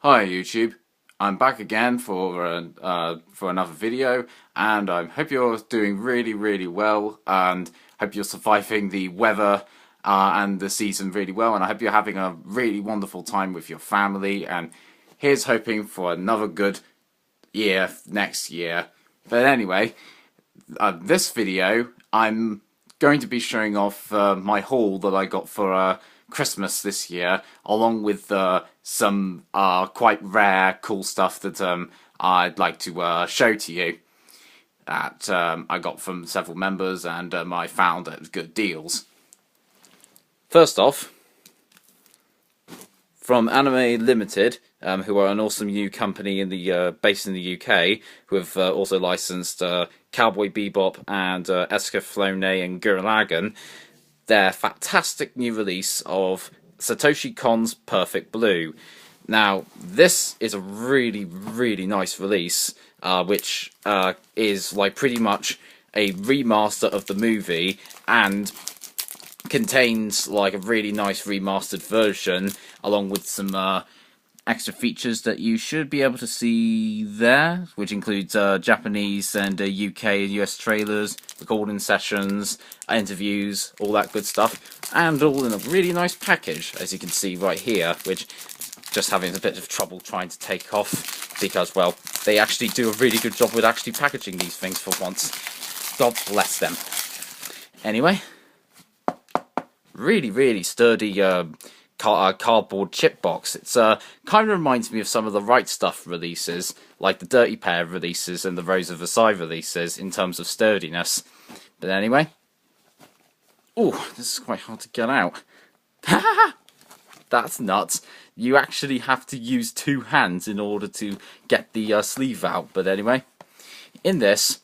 Hi YouTube, I'm back again for another video, and I hope you're doing really well, and hope you're surviving the weather and the season really well, and I hope you're having a really wonderful time with your family. And here's hoping for another good year next year. But anyway, this video I'm going to be showing off my haul that I got for Christmas this year, along with some quite rare, cool stuff that I'd like to show to you that I got from several members and I found at good deals. First off, from Anime Limited, who are an awesome new company in the based in the UK, who have also licensed Cowboy Bebop and Escaflowne and Gurren Lagann, their fantastic new release of Satoshi Kon's Perfect Blue. Now, this is a really nice release, which is like pretty much a remaster of the movie and contains like a really nice remastered version along with some extra features that you should be able to see there, which includes Japanese and UK and US trailers, recording sessions, interviews, all that good stuff, and all in a really nice package, as you can see right here, which just having a bit of trouble trying to take off because, well, they actually do a really good job with actually packaging these things for once. God bless them. Anyway, really sturdy cardboard chip box. It's kind of reminds me of some of the Right Stuff releases, like the Dirty Pair releases and the Rose of Versailles releases in terms of sturdiness. But anyway, oh, this is quite hard to get out. That's nuts. You actually have to use two hands in order to get the sleeve out. But anyway, in this,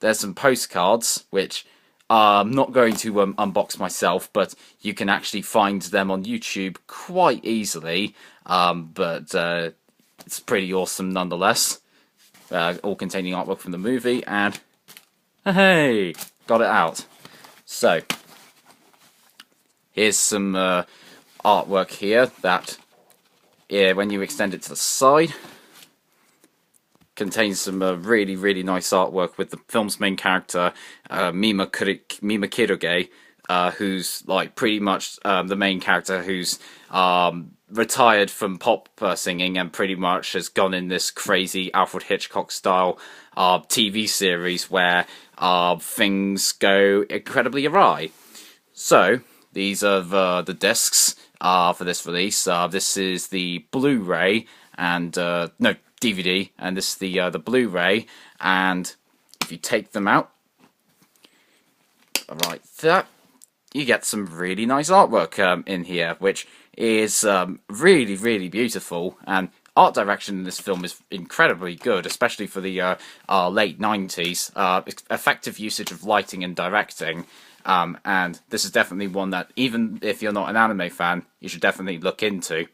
there's some postcards, which I'm not going to unbox myself, but you can actually find them on YouTube quite easily. But it's pretty awesome nonetheless. All containing artwork from the movie, and hey, got it out. So here's some artwork here that, when you extend it to the side, contains some really nice artwork with the film's main character, Mima Kiroge, who's like pretty much the main character who's retired from pop singing and pretty much has gone in this crazy Alfred Hitchcock style TV series where things go incredibly awry. So these are the discs for this release. This is the Blu-ray and no, DVD, and this is the Blu-ray. And if you take them out, right there, you get some really nice artwork in here, which is really beautiful. And art direction in this film is incredibly good, especially for the late 90s. Effective usage of lighting and directing. And this is definitely one that, even if you're not an anime fan, you should definitely look into.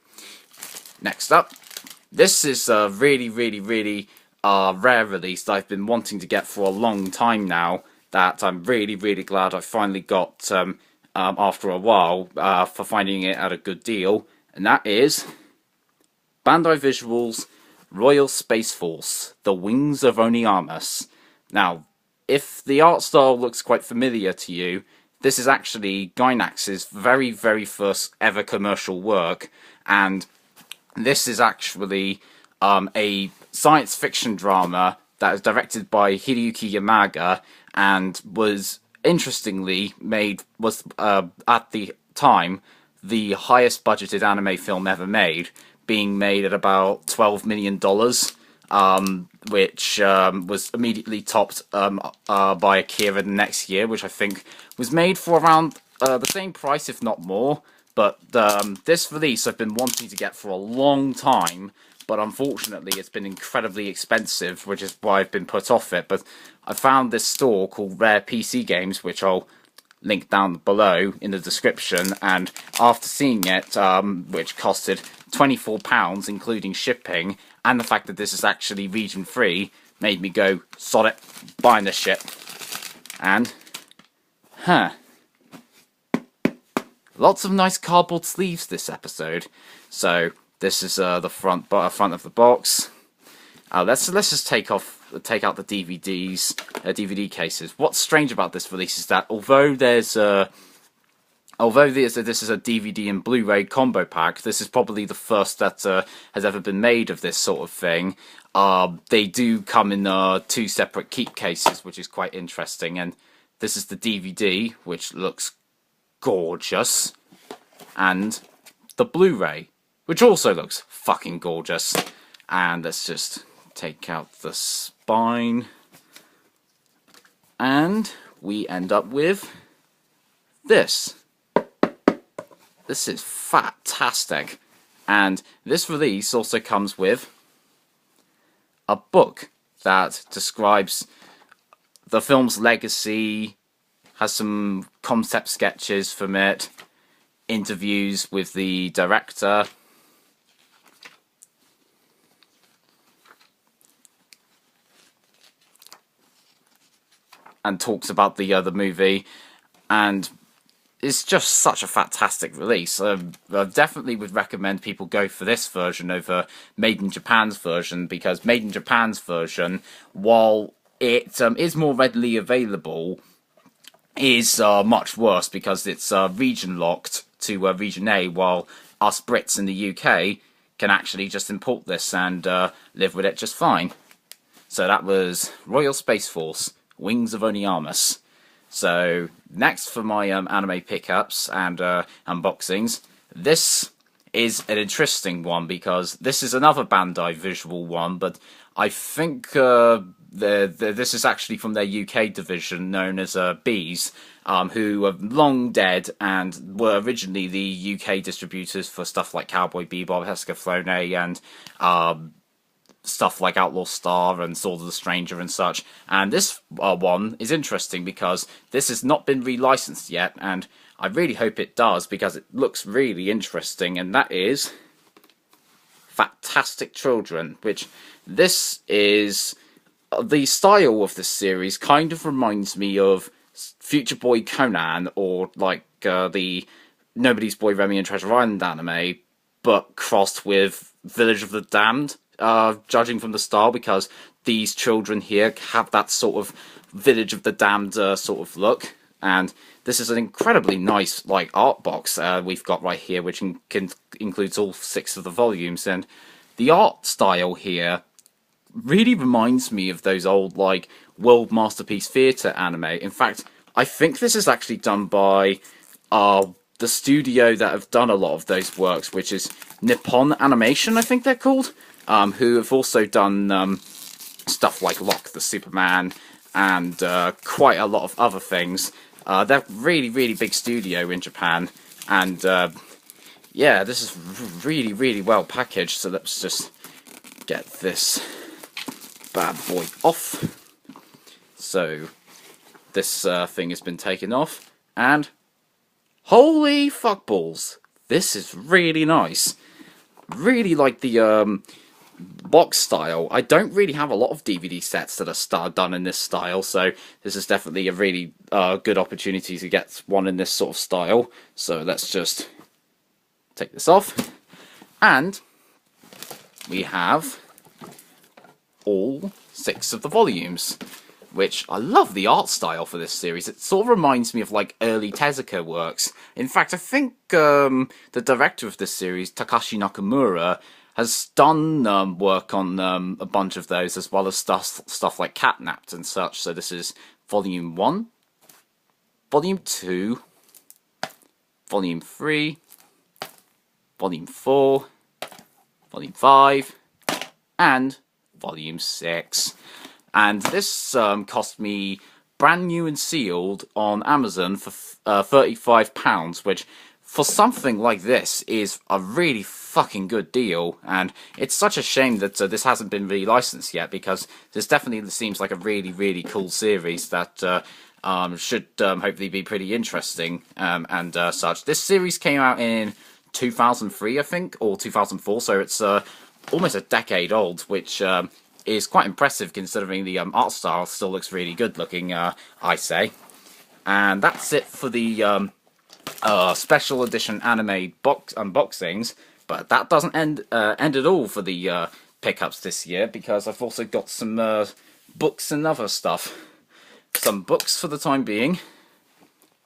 Next up, this is a really rare release that I've been wanting to get for a long time now, that I'm really glad I finally got after a while for finding it at a good deal, and that is Bandai Visuals' Royal Space Force, The Wings of Honneamise. Now, if the art style looks quite familiar to you, this is actually Gainax's very first ever commercial work, and this is actually a science fiction drama that is directed by Hideyuki Yamaga and was interestingly was at the time the highest budgeted anime film ever made, being made at about $12 million, which was immediately topped by Akira the next year, which I think was made for around the same price, if not more. But this release I've been wanting to get for a long time, but unfortunately it's been incredibly expensive, which is why I've been put off it. But I found this store called Rare PC Games, which I'll link down below in the description, and after seeing it, which costed £24 including shipping, and the fact that this is actually region free, made me go, sod it, buying this shit. And, lots of nice cardboard sleeves this episode. So This is the front of the box. Let's just take out the DVD cases. What's strange about this release is that although this is a DVD and Blu-ray combo pack, this is probably the first that has ever been made of this sort of thing. They do come in 2 separate keep cases, which is quite interesting. And this is the DVD, which looks gorgeous, and the Blu-ray, which also looks fucking gorgeous. And let's just take out the spine, and we end up with this. This is fantastic. And this release also comes with a book that describes the film's legacy, has some concept sketches from it, interviews with the director, and talks about the movie, and it's just such a fantastic release. I definitely would recommend people go for this version over Made in Japan's version, because Made in Japan's version, while it is more readily available, is much worse because it's region locked to region A, while us Brits in the UK can actually just import this and live with it just fine. So that was Royal Space Force, Wings of Honneamise. So next for my anime pickups and unboxings, this is an interesting one because this is another Bandai visual one, but I think this is actually from their UK division known as Beez, who are long dead and were originally the UK distributors for stuff like Cowboy Bebop, Escaflowne, and stuff like Outlaw Star and Sword of the Stranger and such. And this one is interesting because this has not been relicensed yet, and I really hope it does because it looks really interesting, and that is Fantastic Children, which this is... the style of this series kind of reminds me of Future Boy Conan, or like the Nobody's Boy Remy and Treasure Island anime, but crossed with Village of the Damned. Judging from the style, because these children here have that sort of Village of the Damned sort of look, and this is an incredibly nice like art box we've got right here, which includes all 6 of the volumes, and the art style here really reminds me of those old like World Masterpiece Theatre anime. In fact, I think this is actually done by the studio that have done a lot of those works, which is Nippon Animation, I think they're called. Who have also done stuff like Lock the Superman and quite a lot of other things. They're really, really big studio in Japan, and yeah, this is really, really well packaged. So let's just get this bad boy off. So this thing has been taken off, and holy fuckballs, this is really nice. Really like the box style. I don't really have a lot of DVD sets that are done in this style, so this is definitely a really good opportunity to get one in this sort of style. So let's just take this off, and we have all 6 of the volumes, which I love the art style for this series. It sort of reminds me of like early Tezuka works. In fact, I think the director of this series, Takashi Nakamura, has done work on a bunch of those, as well as stuff like Catnapped and such. So this is Volume 1, Volume 2, Volume 3, Volume 4, Volume 5, and Volume 6. And this cost me brand new and sealed on Amazon for £35, which for something like this is a really fucking good deal. And it's such a shame that this hasn't been relicensed yet, because this definitely seems like a really, really cool series that should hopefully be pretty interesting and such. This series came out in 2003, I think, or 2004, so it's almost a decade old, which is quite impressive considering the art style still looks really good looking, I say. And that's it for the special edition anime box unboxings. But that doesn't end at all for the pickups this year, because I've also got some books and other stuff. Some books for the time being.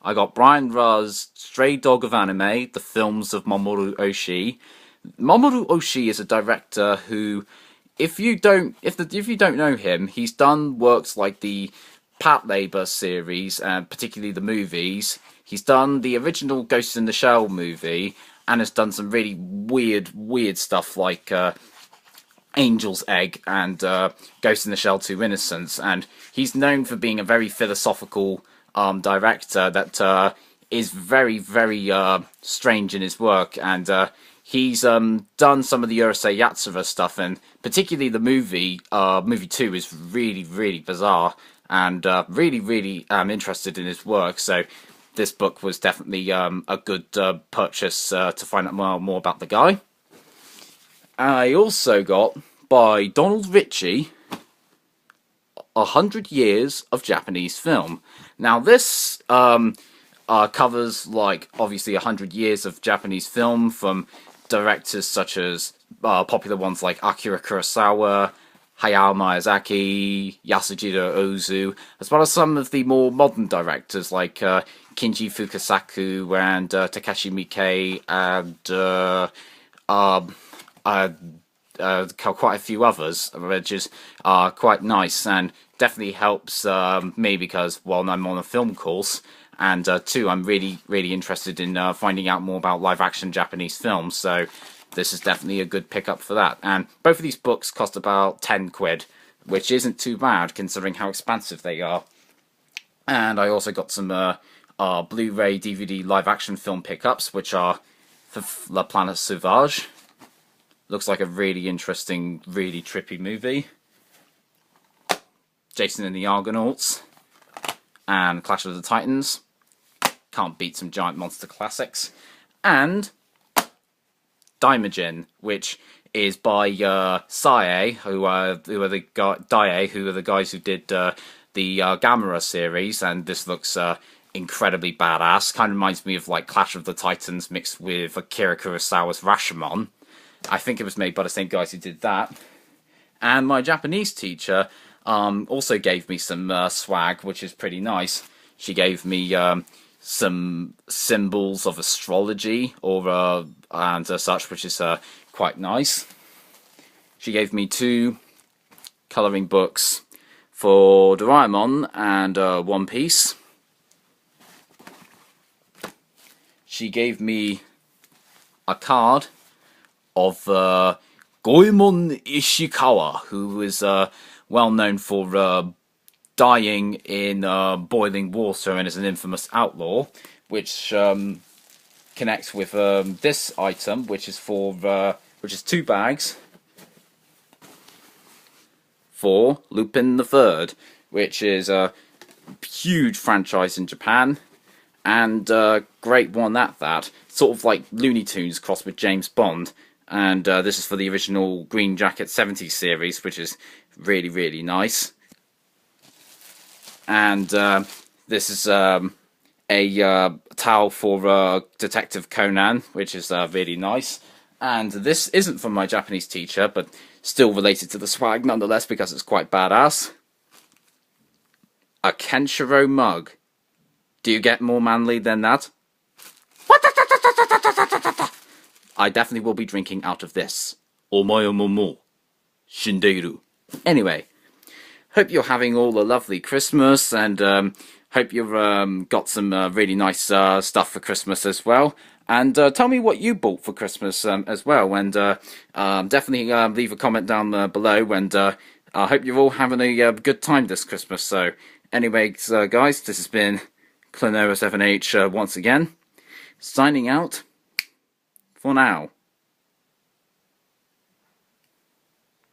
I got Brian Ru's Stray Dog of Anime, the films of Mamoru Oshii. Mamoru Oshii is a director who, if you don't know him, he's done works like the Pat Labor series, and particularly the movies. He's done the original Ghost in the Shell movie, and has done some really weird stuff like Angel's Egg and Ghost in the Shell 2 Innocence. And he's known for being a very philosophical director that is very strange in his work. And he's done some of the Urusei Yatsura stuff, and particularly the movie 2 is really bizarre, and really interested in his work. So this book was definitely a good purchase to find out more about the guy. I also got, by Donald Ritchie, 100 Years of Japanese Film. Now this covers, like, obviously 100 years of Japanese film from directors such as popular ones like Akira Kurosawa, Hayao Miyazaki, Yasujiro Ozu, as well as some of the more modern directors like Kinji Fukasaku and Takashi Miike, and quite a few others, which is quite nice, and definitely helps me because, one, I'm on a film course, and two, I'm really interested in finding out more about live-action Japanese films, so this is definitely a good pickup for that. And both of these books cost about 10 quid, which isn't too bad considering how expensive they are. And I also got some Blu-ray DVD live-action film pickups, which are for La Planète Sauvage. Looks like a really interesting, really trippy movie. Jason and the Argonauts and Clash of the Titans. Can't beat some giant monster classics. And Daimajin, which is by Sae, who are the guys who did the Gamera series, and this looks incredibly badass. Kind of reminds me of like Clash of the Titans mixed with Akira Kurosawa's Rashomon. I think it was made by the same guys who did that. And my Japanese teacher also gave me some swag, which is pretty nice. She gave me some symbols of astrology and such, which is quite nice. She gave me 2 colouring books for Doraemon and One Piece. She gave me a card of Goemon Ishikawa, who is well known for dying in boiling water and is an infamous outlaw, which connects with this item, which is 2 bags for Lupin the Third, which is a huge franchise in Japan, and great one at that. Sort of like Looney Tunes crossed with James Bond, and this is for the original Green Jacket 70s series, which is really nice. And this is a towel for Detective Conan, which is really nice. And this isn't from my Japanese teacher, but still related to the swag nonetheless, because it's quite badass. A Kenshiro mug. Do you get more manly than that? I definitely will be drinking out of this. Omoe momo shindeiru. Anyway, hope you're having all a lovely Christmas, and hope you've got some really nice stuff for Christmas as well. And tell me what you bought for Christmas as well, and definitely leave a comment down below, and I hope you're all having a good time this Christmas. So anyways, guys, this has been Clonera7H once again, signing out for now.